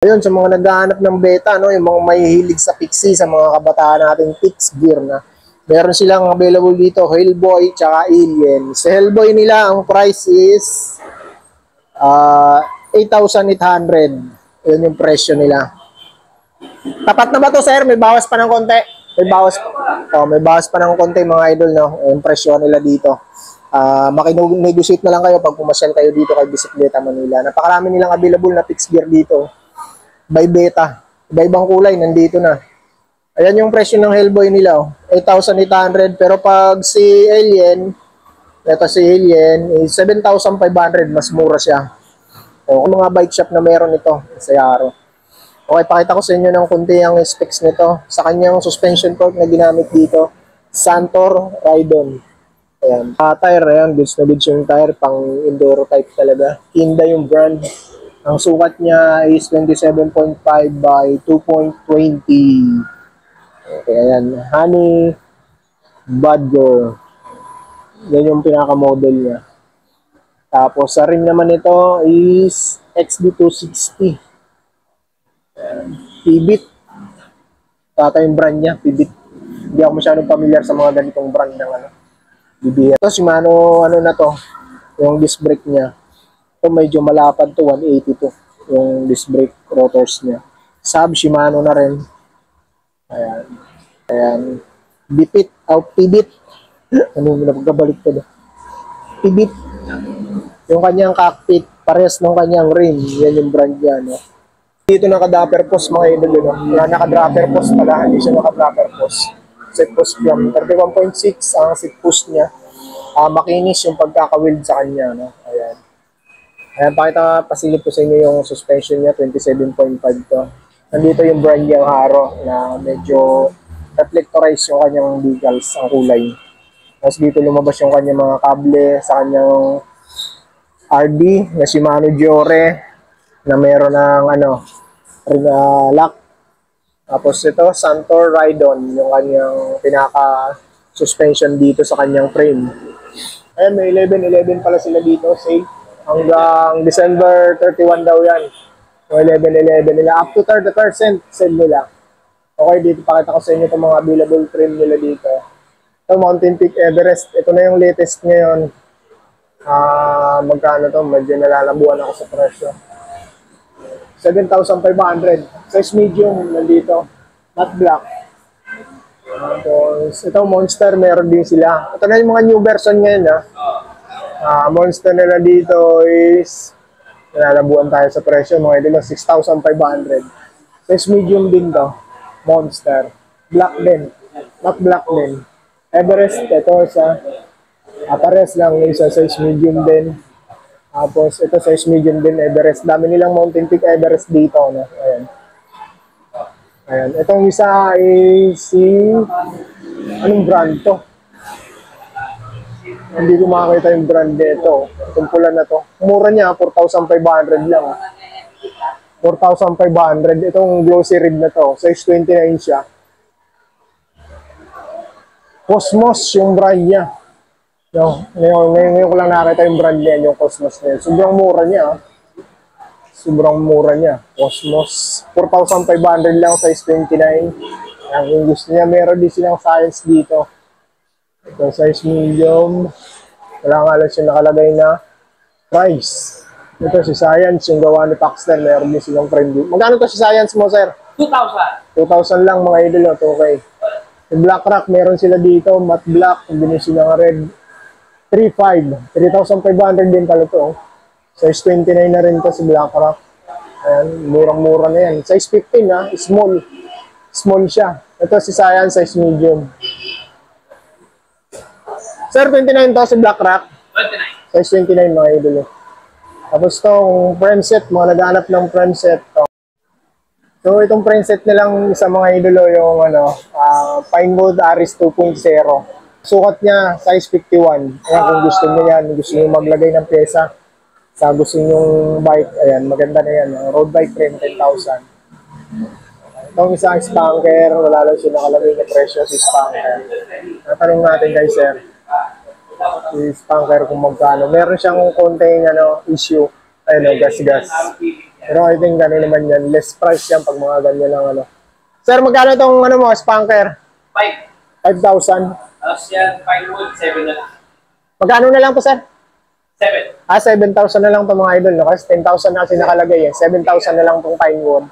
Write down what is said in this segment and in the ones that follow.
Ayun, sa mga naghahanap ng beta, no, yung mga may hilig sa Pixie, sa mga kabataan nating Pix Gear na, meron silang available dito, Hellboy, tsaka Alien. Sa Hellboy nila, ang price is 8,800. Yun yung presyo nila. Tapat na ba to, sir? May bawas pa ng konti? May bawas pa ng konti, mga idol, no? Yung presyo nila dito. Makinegotiate na lang kayo pag pumasyal kayo dito kay Bisikleta Manila. Napakarami nilang available na Pix Gear dito. By beta. Iba-ibang kulay, nandito na. Ayan yung presyo ng Hellboy nila, oh. 8,800. Pero pag si Alien, ito si Alien, is 7,500. Mas mura siya. O, kung mga bike shop na meron ito sa Yaro. Okay, pakita ko sa inyo ng kunti ang specs nito. Sa kanyang suspension fork na ginamit dito, Santor Rydon. Ayan. Tire, ayan. Goods na goods yung tire. Pang enduro type talaga. Kinda yung brand. Ang sukat niya is 27.5 by 2.20. Okay, ayan. Honey Badger. Yan yung pinaka-model niya. Tapos, sa rim naman ito is XD260. Pibit. Tata yung brand niya, Pibit. Hindi ako masyadong familiar sa mga ganitong brand ng BBR. Ito, Shimano, na to, yung disc brake niya. Ito medyo malapad to, 182 yung disc brake rotors niya. Sub Shimano na rin. Ayan. Ayan. Bipit, Pibit. Ano yung napagkabalik to? Pibit. Yung kanyang cockpit, pares ng kanyang rim. Yan yung brand niya, no? Dito naka-dropper post, mga idol, no? Naka-dropper post pala, hindi siya naka-dropper post. Seat post yung 31.6 ang seat post niya. Makinis yung pagkaka-weld sa kanya, no? Ayan. Ayan, pakita pasilip ko sa inyo yung suspension niya, 27.5 to. Nandito yung brand niyang Haro na medyo reflectorize yung kanyang decals, ang kulay. Tapos dito lumabas yung kanyang mga kable sa kanyang RD na Shimano Giore na meron ng lock. Tapos ito, Santor Rydon, yung kanyang pinaka-suspension dito sa kanyang frame. Ayan, may 11-11 pala sila dito, safe. Hanggang December 31 daw yan. So, 11-11 nila. Up to 30% sale nila. Okay, dito pakita ko sa inyo itong mga available trim nila dito. Ito, Mountain Peak Everest. Ito na yung latest ngayon. Magkano to? Medyo nalalabuan ako sa presyo. 7,500. Size medium nandito. Matte black. Tapos, ito Monster, meron din sila. Ito na yung mga new version ngayon, Monster nila dito is nalalabuan tayo sa presyo, mga idol, 6,500. Size medium din to. Monster. Black din. Matte black din. Everest, ito sa pares lang yung sa size medium din. Tapos, ito size medium din, Everest. Dami nilang Mountain Peak Everest dito, no? Ayan. Ayan. Itong isa is anong brand to? Hindi ko makakita yung brand nito. Itong pula na to. Mura niya, 4,500 lang. 4,500. Itong glossy red na to. Size 29 siya. Cosmos yung brand niya. No, ngayon ko lang nakita yung brand niya, yung Cosmos na yun. Sobrang mura niya. Sobrang mura niya. Cosmos. 4,500 lang, size 29. Ang gusto niya, meron din silang Science dito. Ito, size medium. Wala nga lang siya nakalagay na price. Ito, si Science, yung gawa ni Paxton. Meron din silang frame dito. Magkano to si Science mo, sir? 2,000. 2,000 lang, mga idol. Okay. Yung Black Rock, meron sila dito. Matte black. Hindi sila red. 3,500. 3,500 din pala to. Size 29 na rin to si Black Rock. Ayan, murang-mura na yan. Size 15 small. Small siya. Ito si Science, size medium. Sir, 29 to si Black Rock. 29. Size 29 mga idolo. Tapos itong frame set, mga naghanap ng frame set. So itong frame set nilang sa mga idolo yung Pinewood Aris 2.0. Sukat niya, size 51. Ayan, kung gusto niyo yan, gusto niyo maglagay ng pyesa sa gusto niyo bike, ayan, maganda na yan. Road bike frame, 10,000. Itong isang spanker, wala lang siya nakalagay na presyo si spanker. Natanong natin kay sir, si spanker kung magkano. Meron siyang konting issue, gas-gas. Pero I think gano'n naman yan. Less price yan pag mga ganyan lang ano. Sir, magkano itong ano mo, spanker? 5,000. Tapos yan, Pinewood, 7 na lang. Magkano na lang to, sir? 7. 7,000 na lang itong mga idol. No? Kasi 10,000 na kasi nakalagay eh. 7,000 na lang itong Pinewood.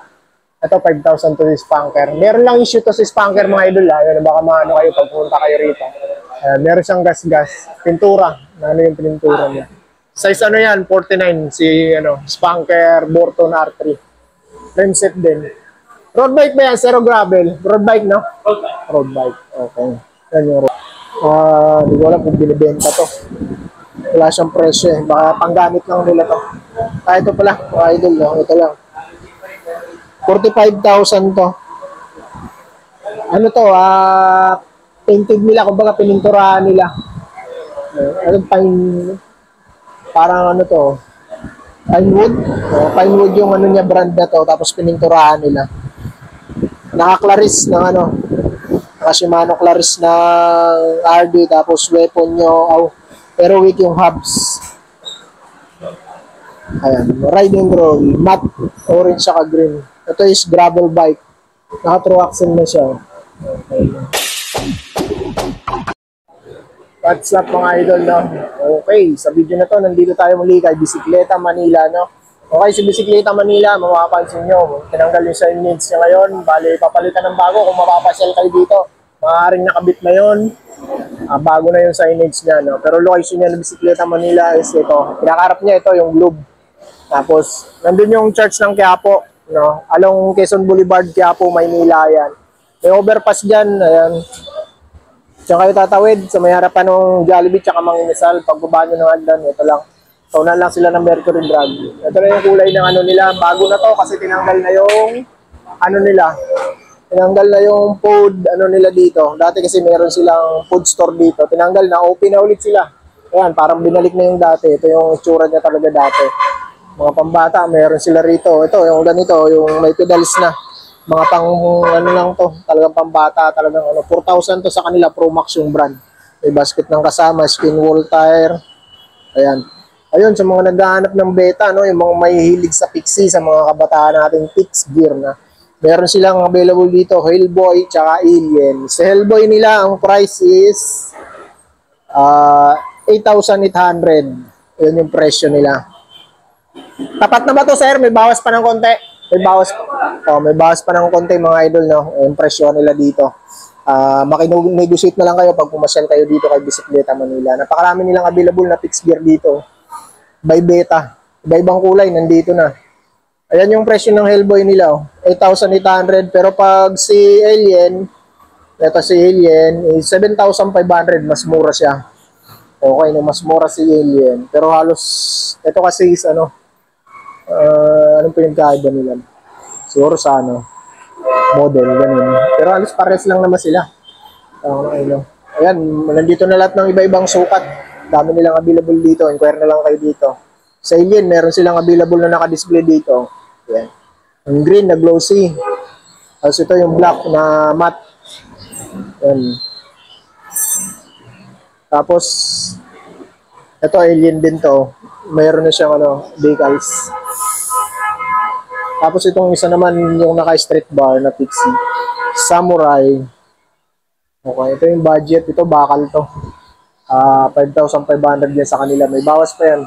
Ito, 5,000 to si spanker. Meron lang issue to si spanker mga idol. Yun, baka maano kayo pag pumunta kayo rito. Meron siyang gas-gas. Pintura. Ano yung pintura niya? Size ano yan? 49. Si spanker Borton R3. Frame set din. Road bike ba yan? Zero gravel? Road bike, no? Road bike. Road bike. Okay. Yan yung road. Hindi ko alam kung binibenta to. Wala siyang presyo eh. Baka panggamit lang nila to. Ito pala. Mga idol, no? Ito lang. 45,000 to. Ano to? Painted nila. Kumbaga pininturahan nila. Parang ano to? Pinewood. Pinewood yung ano niya, brand na to. Tapos pininturahan nila. Naka-claris ng ano, naka-Shimano claris ng RD, tapos weapon nyo, pero weak yung hubs. Ayan, riding roll, matte, orange saka green. Ito is gravel bike. Naka-true axle na siya. Okay. What's up mga idol, no? Okay, sa video na to, nandito tayo muli kay Bisikleta Manila, no? Okay, si Bisikleta Manila, mapapansin nyo, tinanggal yung sign needs niya ngayon. Bali, papalitan ng bago kung mapapasyal kayo dito. Maaaring nakabit na yun. Bago na yung signage niya, no? Pero location niya ng Bisikleta Manila is ito. Pinakarap niya ito, yung Globe. Tapos, nandun yung church ng Quiapo, no? Along Quezon Boulevard, Quiapo, Maynila, yan. May overpass dyan, ayan. Diyan kayo tatawid sa may harapan ng Jollibee tsaka Mang Inasal. Pagbaba nyo ng hagdan, ito lang. Saunan lang sila ng Mercury Drug. Ito na yung kulay ng ano nila. Bago na to kasi tinanggal na yung ano nila. Tinanggal na yung food ano nila dito. Dati kasi meron silang food store dito. Tinanggal na. Open na ulit sila. Ayan, parang binalik na yung dati. Ito yung itsura niya talaga dati. Mga pambata, meron sila rito. Ito, yung ganito, yung may pedals na. Mga pang ano lang to. Talagang pambata. Talagang ano, 4,000 to sa kanila. Pro Max yung brand. May basket ng kasama. Skin wall tire. Ayan. Ayun, sa mga naghahanap ng beta, no, yung mga may hilig sa Pixie, sa mga kabataan natin, Pix Gear na. Meron silang available dito, Hellboy, tsaka Alien. Sa Hellboy nila, ang price is 8,800. Yun yung presyo nila. Tapat na ba to, sir? May bawas pa ng konti? May bawas pa ng konti, mga idol, no? Yung presyo nila dito. Makinegotiate na lang kayo pag pumasyal kayo dito kay Bisikleta Manila. Napakarami nilang available na Pix Gear dito. By beta. Iba-ibang kulay, nandito na. Ayan yung presyo ng Hellboy nila, oh. 8,800. Pero pag si Alien, ito si Alien, 7,500. Mas mura siya. Okay, no, mas mura si Alien. Pero halos, ito kasi is, anong pinagkaiba nila? Siguro sa, model, ganun. Pero halos pares lang naman sila. Ayan, nandito na lahat ng iba-ibang sukat. Dami nilang available dito. Inquire na lang kayo dito. Sa Alien, meron silang available na naka-display dito. Ayan. Yung green na glossy. Tapos ito yung black na matte. Ayan. Tapos, ito Alien din to. Mayroon na siyang decals. Tapos itong isa naman yung naka-street bar na Pixie. Samurai. Okay, ito yung budget. Ito bakal to. 5,500 yan sa kanila. May bawas pa yan.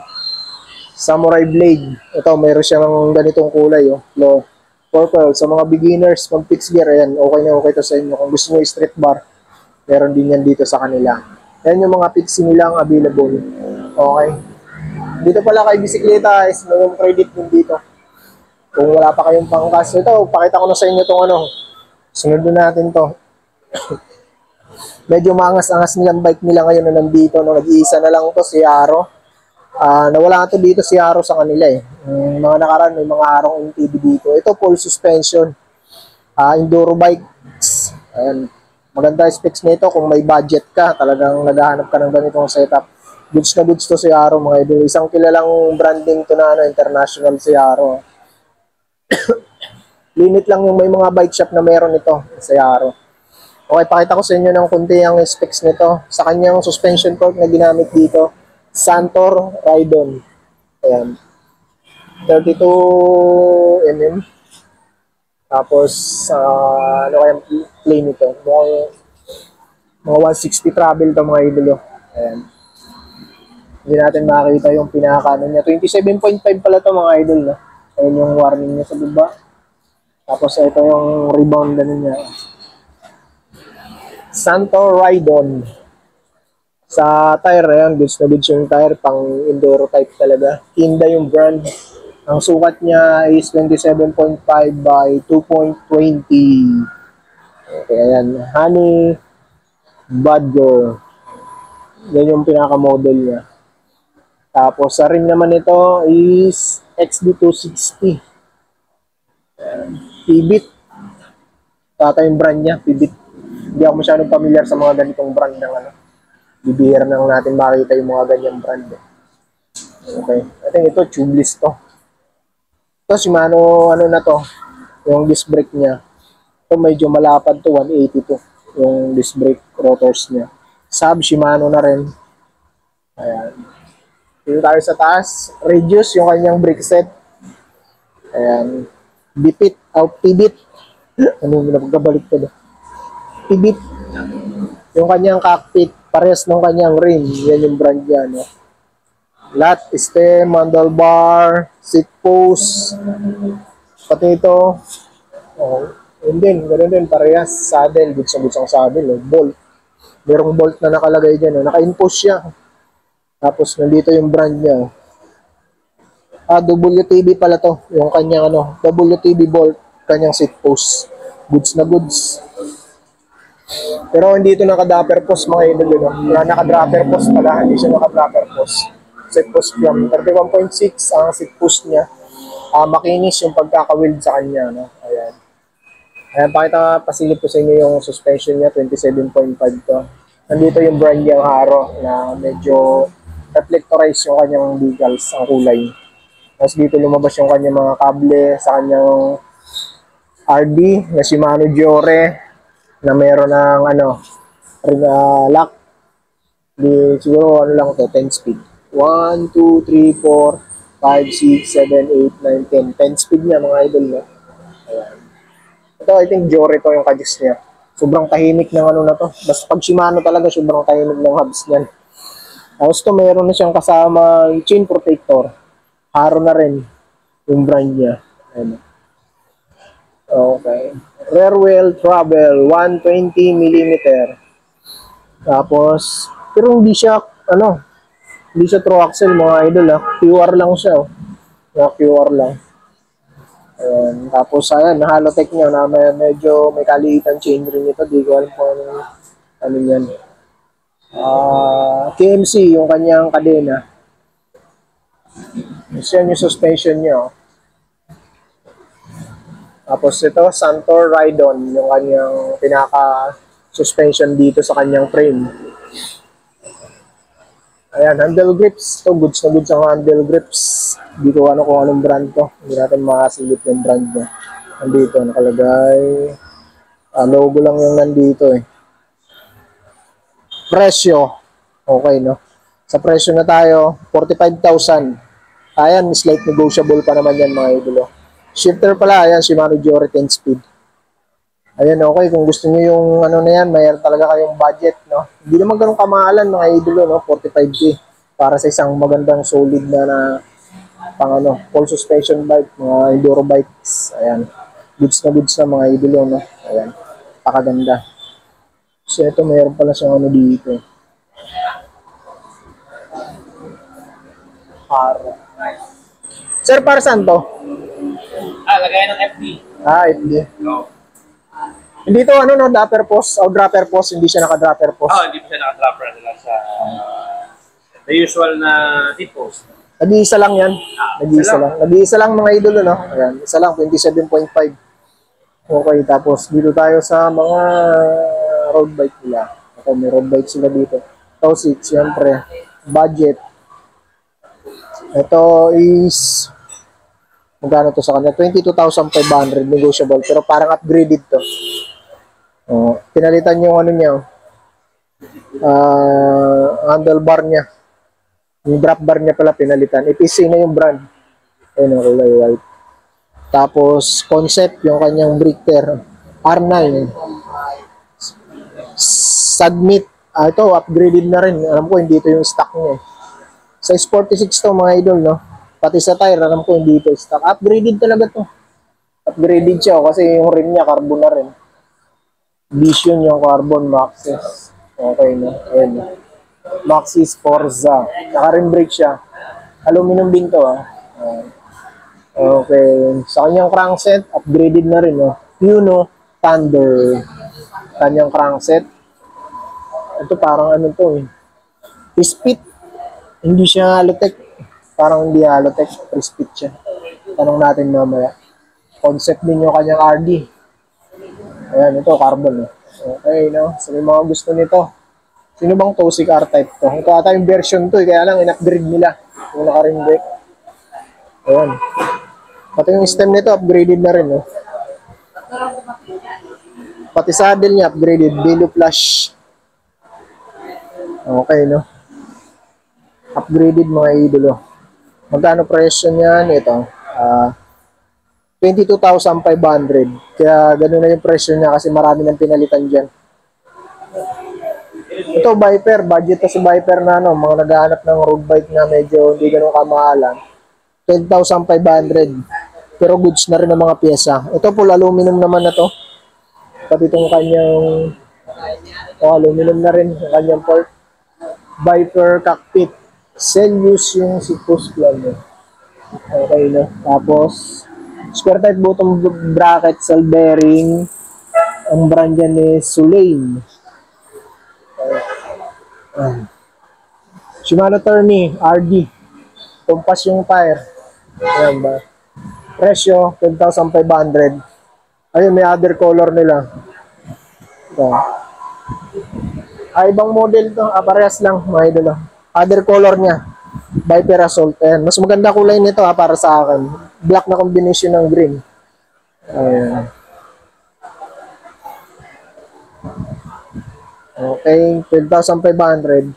Samurai Blade. Ito, mayroon siyang ganitong kulay. Purple. Sa mga beginners, mag Pix Gear, ayan, okay na okay to sa inyo. Kung gusto nyo street bar, meron din yan dito sa kanila. Ayan yung mga Pixie nilang available. Okay. Dito pala kay Bisikleta is may yung credit din dito. Kung wala pa kayong pangkas. Ito, pakita ko na sa inyo itong sunod natin to. Medyo maangas-angas nilang bike nila ngayon na nandito. Nag-iisa na lang to si Aro. Nawala to dito si Aro sa kanila eh. Mga nakaraan, may mga Arong MTB dito. Ito, full suspension. Enduro bikes. Ayan. Maganda specs nito kung may budget ka. Talagang naghahanap ka ng ganitong setup. Goods na goods to si Aro, mga idol. Isang kilalang branding to na international si Aro. Limit lang yung may mga bike shop na meron ito si Aro. Okay, pakita ko sa inyo ng kunti ang specs nito. Sa kanyang suspension fork na ginamit dito, Santor Ride-On. Ayan. 32 mm. Tapos, ano kaya plane nito? Mga 160 travel to mga idolo. Ayan. Hindi natin makakita yung pinaka-ano niya. 27.5 pala to mga idol. No? Ayan yung warning niya sa baba. Tapos ito yung rebound na niya. Santo Rydon. Sa tire, ayan, goods na goods yung tire, pang enduro type talaga. Kinda yung brand. Ang sukat niya is 27.5 by 2.20. Okay, ayan. Honey Badger. Yan yung pinaka-model niya. Tapos, sa rim naman ito is XD260. Pivot. Tata yung brand niya, Pivot. Hindi ako masyadong familiar sa mga ganitong brand ng ano. Bibihira nang natin makita yung mga ganyang brand. Okay. I think ito, tubeless to. Ito, Shimano, ano na to, yung disc brake niya. Ito, medyo malapad to, 182. Yung disc brake rotors niya. Sub, Shimano na rin. Ayan. Dito tayo sa taas. Reduce yung kanyang brake set. Ayan. Bipit, pivot. Ano yung napagkabalik ko doon? Pivot. Yung kanyang cockpit, parehas ng kanyang rim. Yan yung brand niya, no? Lat, stem, handlebar, seat post. Pati ito. Oh, yun din, ganoon din, parehas. Saddle, goods ang saddle. Bolt. Merong bolt na nakalagay dyan. No? Naka-impose siya. Tapos, nandito yung brand niya. WTB pala to. Yung kanyang ano, WTB bolt. Kanyang seat post. Goods na goods. Pero hindi ito naka-dropper post mga idol. No? Wala naka-dropper post pala. Hindi siya naka-dropper post. Seat post yung 31.6 ang seat post niya. Makinis yung pagkaka-weld sa kanya. No? Ayan. Ayan, pakita pasilip ko sa inyo yung suspension niya. 27.5 to. Nandito yung brand niyang Haro na medyo reflectorize yung kanyang decals, ang kulay. Tapos dito lumabas yung kanyang mga kable sa kanyang RD na Shimano Giore na meron ng ano, lock. Di, siguro ano lang to, 10 speed. 1, 2, 3, 4, 5, 6, 7, 8, 9, 10. 10 speed niya mga idol. No? Ayan. Ito, I think Giore to yung kajus niya. Sobrang tahimik ng ano na to. Basta pag Shimano talaga, sobrang tahimik ng hubs niyan. Tapos to, meron na siyang kasama chain protector. Haro na rin yung brand niya. Ayan. Okay. Rear wheel travel 120 mm. Tapos, pero hindi siya, ano, hindi siya true axle mga idol ha. QR lang siya. Oh. QR lang. Ayan. Tapos, ayan, Halotech niya na medyo may kaliitan chain ring ito. Di ko alam kung ano yan. KMC, yung kanyang kadena. Yan yung suspension niya. Oh. Tapos ito, Santo Rydon, yung kanyang pinaka-suspension dito sa kanyang frame. Ayan, handle grips. Ito, goods na goods ang handle grips. Hindi ko ano kung anong brand to. Hindi natin makasilip yung brand niya. Nandito, nakalagay. Logo lang yung nandito eh. Presyo. Okay, no? Sa presyo na tayo, 45,000. Ayan, slight negotiable pa naman yan mga idolo. Shifter pala, ayan, Shimano Giore 10 speed. Ayan, okay, kung gusto niyo yung ano na yan, mayroon talaga kayong budget, no? Hindi naman ganun kamahalan mga idolo, no? 45K para sa isang magandang solid na pang ano, full suspension bike, mga enduro bikes. Ayan, goods na mga idolo, no? Ayan, pakaganda. So, ito, mayroon pala siyang ano dito. Haro. Sir, para saan to? Lagay ng FD. FD. No. Hindi to ano no, dropper post o dropper post, hindi siya naka-dropper post. Hindi pa siya naka-dropper lang sa the usual na seat post. Nag-iisa lang yan. Nag-iisa lang. Nag-iisa lang mga idolo, no? Ayan, isa lang, 27.5. Okay, tapos dito tayo sa mga road bike nila. Okay, may road bike sila dito. Ito, siyempre, budget. Ito is magkano to sa kanya? 22,500 negotiable, pero parang upgraded to. Pinalitan yung ano niya, handlebar niya. Yung drop bar niya pala pinalitan. EPC na yung brand. Ayun, ang kulay white. Tapos, concept, yung kanyang breaker, R9. Submit, ito, upgraded na rin. Alam ko, hindi ito yung stock niya. Sa 46 to, mga idol, no? Pati sa tire, alam ko, hindi ito stock. Upgraded talaga to. Upgraded siya, kasi yung rim niya, carbon na rin. Vision yung carbon, Maxxis. Okay, no? Ayun, no? Maxxis Forza. Naka-rim brake siya. Aluminum din to, ah. Okay. Sa kanyang crankset, upgraded na rin, no? Puno Thunder. Kanyang crankset. Ito parang ano to, eh. Spit. Hindi siya Halotech. Parang hindi Halotech. Spit siya. Tanong natin mamaya. Concept din yung kanyang RD. Ayan, ito, carbon, no? Okay, no? So, may mga gusto nito. Sino bang Toxic R-Type to? Ito ata yung version to, eh. Kaya lang, in-upgrade nila. Yung naka-rim brake. Ayan. Pati yung stem nito, upgraded na rin, no? Pati saddle niya, upgraded. Velo Flash. Okay, no? Upgraded, mga idolo. Magkano presyo niyan? Ito. 22,500. Kaya ganun na yung presyo niya kasi marami nang pinalitan dyan. Ito, Viper. Budget to si Viper na, no? Mga naghahanap ng road bike na medyo hindi ganun kamahalan. 12,500. Pero goods na rin ang mga pyesa. Ito, full aluminum naman na to. Pati itong kanyang aluminum na rin. Ang kanyang port. Viper cockpit. Celius yung si post plug. Okay, no? Tapos, square type bottom bracket, cell bearing. Ang brand yan is Sulain. Shimano Tourney, RD. Tumpas yung tire. Ayan ba? Presyo, 10,500. Ayun, may other color nila. Ito. Ibang model to. Parehas lang, mga idolo. Other color niya. Viper Assault. Ayan. Mas maganda kulay nito, para sa akin. Black na combination ng green. Ayan. Okay, 12,500.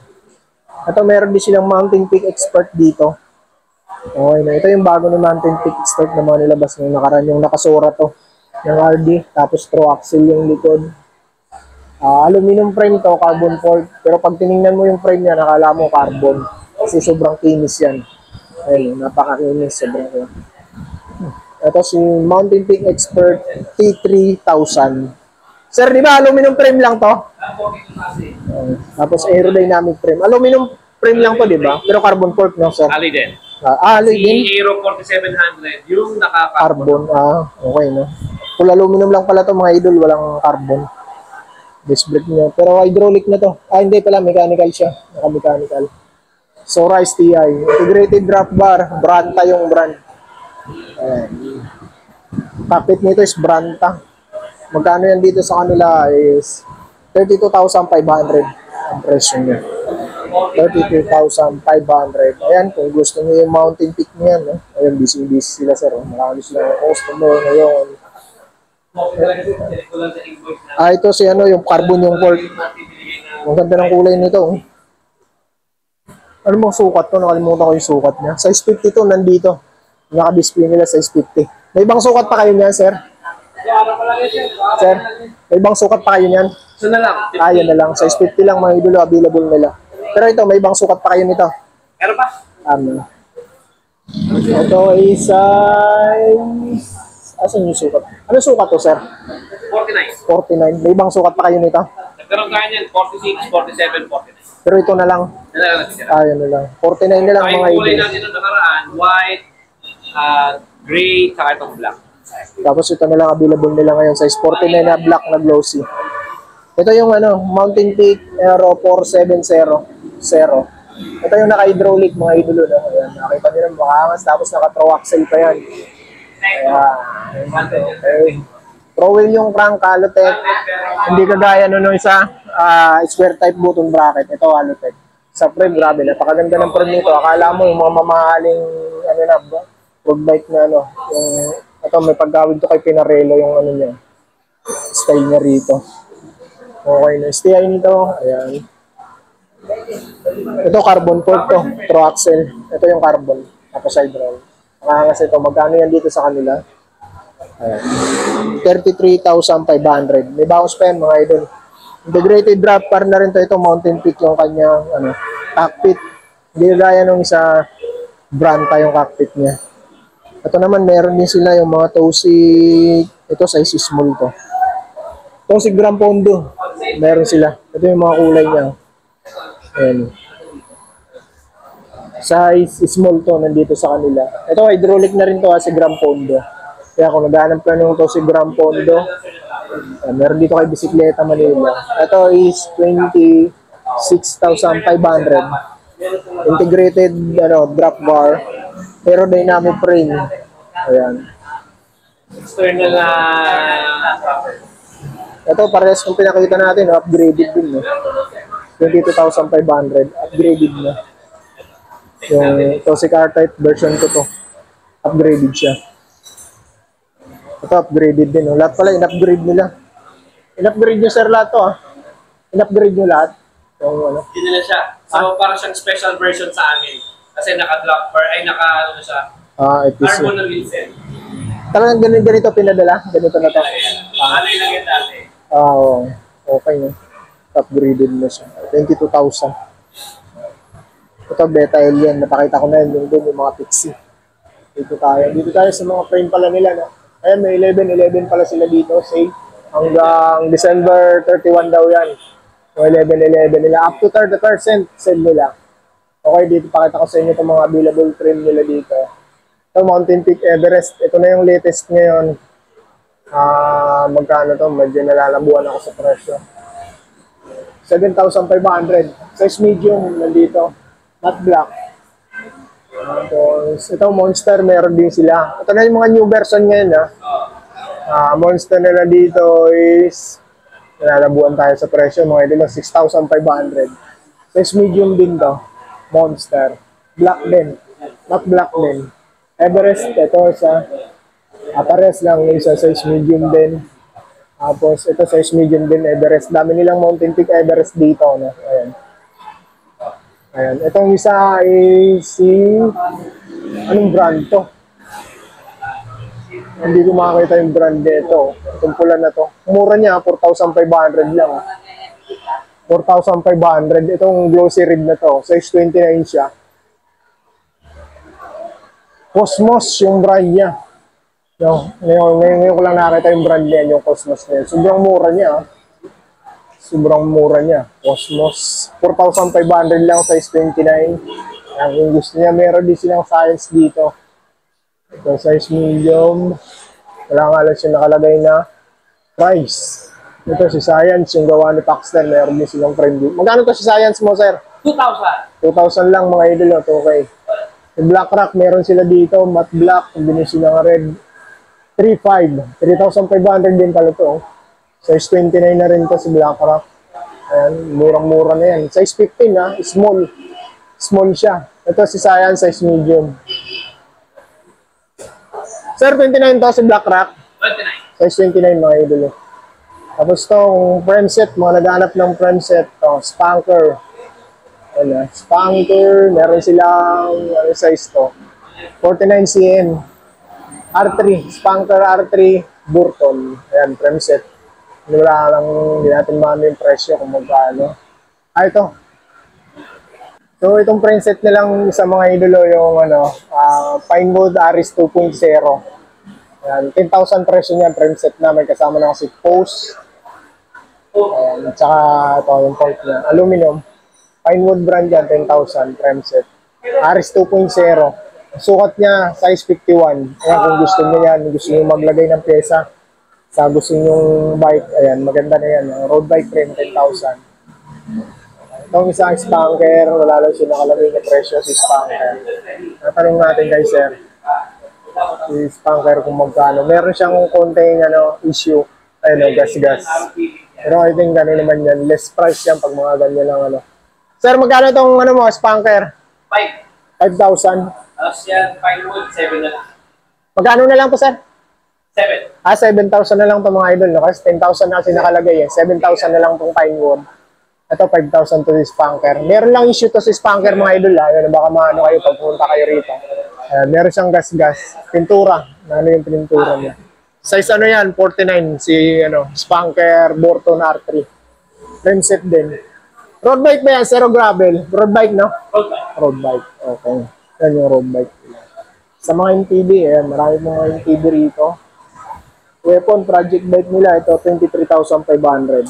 Ito, meron din silang Mountain Peak Expert dito. Okay na. Ito yung bago ni Mountain Peak Expert na mga nilabas ng nakaraan. Yung nakasura to. Yung RD. Tapos throw axle yung likod. Aluminum frame to, carbon fork. Pero pag tinignan mo yung frame niya, nakala mo carbon. Kasi sobrang kinis yan. Ayun, napakakinis. Sobrang kinis. Ito si Mountain Peak Expert T3000. Sir, di ba aluminum frame lang to? Tapos aerodynamic frame. Aluminum frame lang to, di ba? Pero carbon fork, no, sir? Ali din. Ali din? Si Aero 4700, yung Carbon. Okay, no? Full aluminum lang pala to, mga idol. Walang carbon. Disc brake niya. Pero hydraulic na to. Hindi pala. Mechanical siya. Naka-mechanical. Sora STI. Integrated drop bar. Branta yung brand. Cockpit nito is Branta. Magkano yan dito sa kanila is 32,500 ang presyo niya. 32,500. Ayan, kung gusto niyo yung Mountain Peak niyan, no? Ayan, busy-busy sila, sir. Marami silang customer ngayon. Ito si yung carbon yung port. Ang ganda ng kulay nito. Ano mong sukat to? Nakalimutan ko yung sukat niya. Size 50 to, nandito. Naka-display nila size 50. May ibang sukat pa kayo niyan, sir? Sir, may ibang sukat pa kayo niyan? So na lang. Yan na lang. Size 50 lang, mga idolo, available nila. Pero ito, may ibang sukat pa kayo nito. Meron pa? Ito ay size... Asan yung sukat? Ano sukat to, sir? 49. 49. May ibang sukat pa kayo nito? Nagkaroon kaya niyan, 46, 47, 49. Pero ito na lang. Yan na lang. 49 na lang, mga yung kulay idol. natin nung nakaraan, white, gray, saka itong black. Tapos ito na lang available nila ngayon. Size 49 na black na glossy. Ito yung Mountain Peak Aero 470. Ito yung naka-hydraulic, mga idolo. No? Ayan, nakita nyo na makaangas. Tapos naka-throw axle pa yan. Okay. Throw-wheel yung crank, Halotech. Hindi kagaya nung isa, square type button bracket. Ito, Halotech. Sa frame, grabe. Napakaganda ng frame nito. Akala mo yung mga mamahaling road bike na yung, ito, may paggawid to kay Pinarello yung niya. Style niya rito. Okay na. STI nito. Ayan. Ito, carbon port to. Throw axle. Ito yung carbon. Tapos hydraulic. Kasi ito, magkano yan dito sa kanila? Ayan. 33,500. May bawas pa yan mga idol. Integrated drop bar na rin to. Ito, Mountain Peak yung kanyang cockpit. Hindi gaya nung isa Branta yung cockpit niya. Ito naman, meron din sila yung mga Tosi. Ito, size small to. Tosi Gran Fondo. Meron sila. Ito yung mga kulay niya. Ayan. Size small to, nandito sa kanila. Ito, hydraulic na rin to si Gran Fondo. Kaya kung naghahanap ka nung to si Gran Fondo, meron dito kay Bisikleta Manila. Ito is 26,500. Integrated drop bar, aerodynamic frame. Ayan. External na... Ito, parehas kung pinakita natin, upgraded din. 22,500, upgraded na. Yung Tosi R-Type version ko to, upgraded siya. Ito, upgraded din. Lahat pala, in-upgrade nila. In-upgrade nyo, sir, lahat to, In-upgrade nyo lahat. Yung, Hindi nila siya. So, parang siyang special version sa amin. Kasi naka-drop bar, ay naka, siya, ito siya. carbon na Vincent. Talagang ganito pinadala? Ganito na to? Ano yung lang yan dati? Oo. Okay, no? Upgraded na siya. 22,000. Ito, beta alien. Napakita ko na yun. Yung mga pixie. Dito tayo sa mga frame pala nila, no? Ayan, may 11 pala sila dito. Sale. Hanggang December 31 daw yan. 11 nila. Up to 30% sale nila. Okay, dito pakita ko sa inyo itong mga available trim nila dito. Ito, Mountain Peak Everest. Ito na yung latest ngayon. Magkano to? Medyo nalalabuan ako sa presyo. 7,500. Size medium nandito. Matte black. Ito, Monster. Meron din sila. Ito na yung mga new version ngayon. Monster nila dito is nalalabuan tayo sa presyo. Mga ito 6,500. Size medium din to. Monster. Black din. Matte black din. Everest, ito sa pares lang yung isa size medium din. Tapos ito size medium din Everest. Dami nilang Mountain Peak Everest dito, no? Ayan. Ayan. Itong isa is si anong brand to? Hindi ko makakita yung brand nito. Itong pula na to. Mura niya, 4,500 lang. 4,500. Itong glossy red na to. Size 29 siya. Cosmos yung brand niya. No, ngayon ko lang nakita yung brand niya, yung Cosmos niya. Sobrang mura niya. Sobrang mura niya. Cosmos. 4,500 lang, size 29. Kung gusto niya, meron din silang Science dito. Ito, size medium. Wala nga lang siya nakalagay na price. Ito, si Science, yung gawa ni Paxton. Meron din silang friend dito. Magkano to si Science mo, sir? 2,000. 2,000 lang mga idol. Okay. Yung Black Rock, meron sila dito, matte black, combination sila ng red, 3,500. 3,500 din pala to. Size 29 na rin to si Black Rock. Ayan, murang-mura na yan. Size 15 small. Small siya. Ito si Science, size medium. Sir, 29 to si Black Rock. 29. Size 29 mga idol. Tapos tong frame set, mga naghanap ng frame set, to, Spanker. Ayan, Spanker, meron silang size to 49 cm R3, Spanker R3 Burton. Ayan, frame set. Wala lang, hindi natin maano yung presyo kung magkano. Ito. So itong frame set nilang sa mga idolo yung Pinewood Aris 2.0. Ayan, 10,000 presyo niyan, frame set na may kasama na kasi post. Ayan, at saka ito yung port niya, aluminum. Pinewood brand yan, 10,000 frame set. Aris 2.0. Sukat niya, size 51. Ayan, kung gusto niyo yan, gusto niyo maglagay ng pyesa sa gusto niyo bike, ayan, maganda na yan. Road bike frame, 10,000. Itong isang Spanker, wala lang siya nakalagay na presyo si Spanker. Natanong natin kay sir, si Spanker kung magkano. Meron siyang konting issue, gas-gas. Pero I think gano'n naman yan. Less price yan pag mga ganyan lang Sir, magkano itong Spanker? 5,000. Tapos yan, Pinewood, 7 na lang. Magkano na lang to, sir? 7. 7,000 na lang itong mga idol. No? Kasi 10,000 na kasi nakalagay. 7,000 na lang itong Pinewood. Ito, 5,000 to si Spanker. Meron lang issue to si Spanker, mga idol. Baka maano kayo pag pumunta kayo rito. Ayan, meron siyang gas-gas. Pintura. Ano yung pintura niya? Size ano yan? 49. Si Spanker Borton R3. Frame set din. Road bike ba yan? Zero gravel. Road bike, no? Okay. Road bike. Okay. Yan yung road bike. Sa mga MTB, marami mga MTB rito. Weapon, project bike nila, ito 23,500.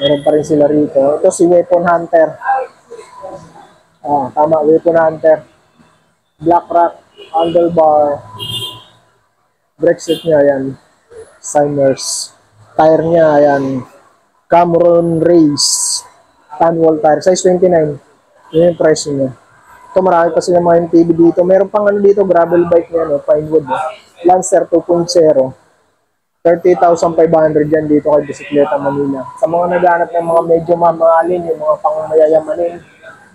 Meron pa rin sila rito. Ito si Weapon Hunter. Tama, Weapon Hunter. Black Rock, handlebar. Brake set niya, yan. Simers. Tire niya, yan. Cameron Race. Tanwall tire. Size 29. Yun yung price niya. Ito, marami pa sila mga MTB dito. Meron pang dito, gravel bike niya, Pinewood. Lancer 2.0. 30,500 yan dito kay Bisikleta Manila. Sa mga naghanap ng mga medyo mamahalin, yung mga pangmayayamanin.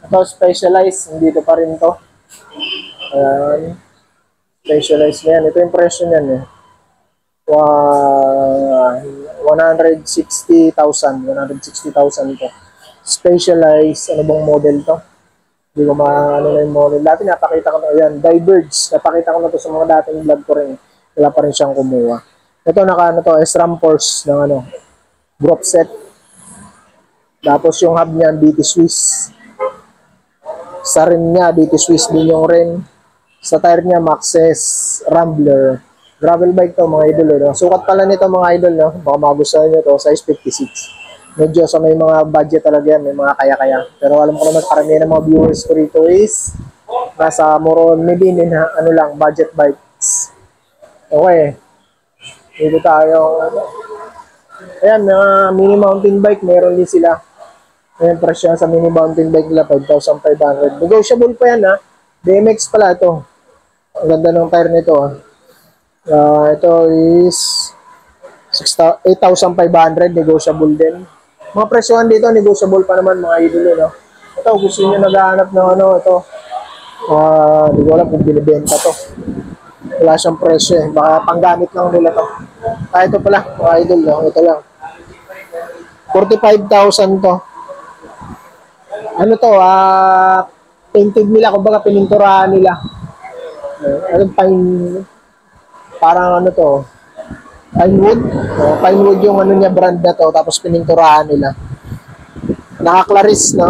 Ito, Specialized. Dito pa rin to. Ayan. Specialized na yan. Ito yung presyo niyan 160,000. 160,000 ito. Specialized. Ano bang model to? Hindi ko maano na yung model. Dati napakita ko na. Ayan. Diverge. Napakita ko na to sa mga dating vlog ko rin. Wala pa rin siyang kumuha. Ito to. SRAM Force ng group set. Tapos yung hub niya, BT Swiss. Sa rim niya, BT Swiss din yung rim. Sa tire niya, Maxxis Rambler. Gravel bike to mga idol. Sukat pala nito mga idol. Baka magustuhan nyo to. Size 56. Medyo sa may mga budget talaga yan. May mga kaya-kaya. Pero alam ko naman karamihan ng mga viewers ko rito is nasa moron, maybe lang, budget bikes. Okay. Dito tayo. Ayan, mini mountain bike. Meron din sila. Ayan, presyo sa mini mountain bike nila, 5,500. Negotiable pa yan BMX pala ito. Ang ganda ng tire nito ito is 8,500, negotiable din. Mga presyohan dito, negotiable pa naman mga idol Ito, gusto niyo naghahanap ng ito. Hindi ko alam kung binibenta to. Wala siyang presyo Baka panggamit lang nila to. Ito pala, mga idol Ito lang. 45,000 to. Ano to, painted nila, kumbaga pininturahan nila. Parang to, Pinewood. Pinewood yung niya, brand na to, tapos pininturahan nila. Naka-Claris ng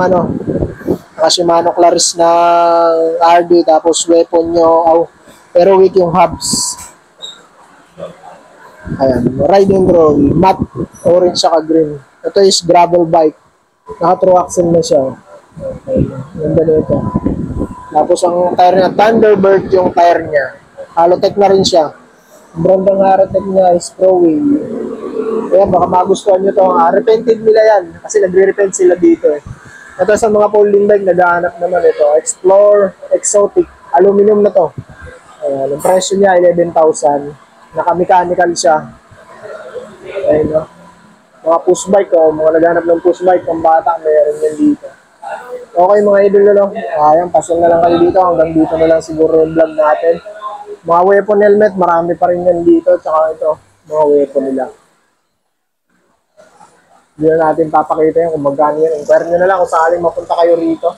naka-Shimano Claris ng RD, tapos weapon nyo, pero weak yung hubs. Ayan, ride and roll, matte, orange saka green. Ito is gravel bike. Naka-true axle na siya. Okay, ganda nito. Tapos ang tire niya, Thunderbird yung tire niya. Halotech na rin siya. Brand ng Halotech niya is Pro-Wheel. Ayan, baka magustuhan nyo to. Repented nila yan. Kasi nagre-repent sila dito Ito sa mga folding bike, naghahanap naman ito. Explore Exotic. Aluminum na to. Ayan, ang presyo niya, 11,000. Naka-mechanical siya. Ayan mga push bike mga naghanap ng push bike pang bata, mayroon yan dito. Okay mga idol ayan, pasyon na lang kayo dito. Hanggang dito na lang siguro yung vlog natin. Mga weapon helmet, marami pa rin yan dito. Tsaka ito, mga weapon nila. Hindi na natin papakita yan kung magkano yan. Inquire nyo na lang kung sakaling mapunta kayo rito.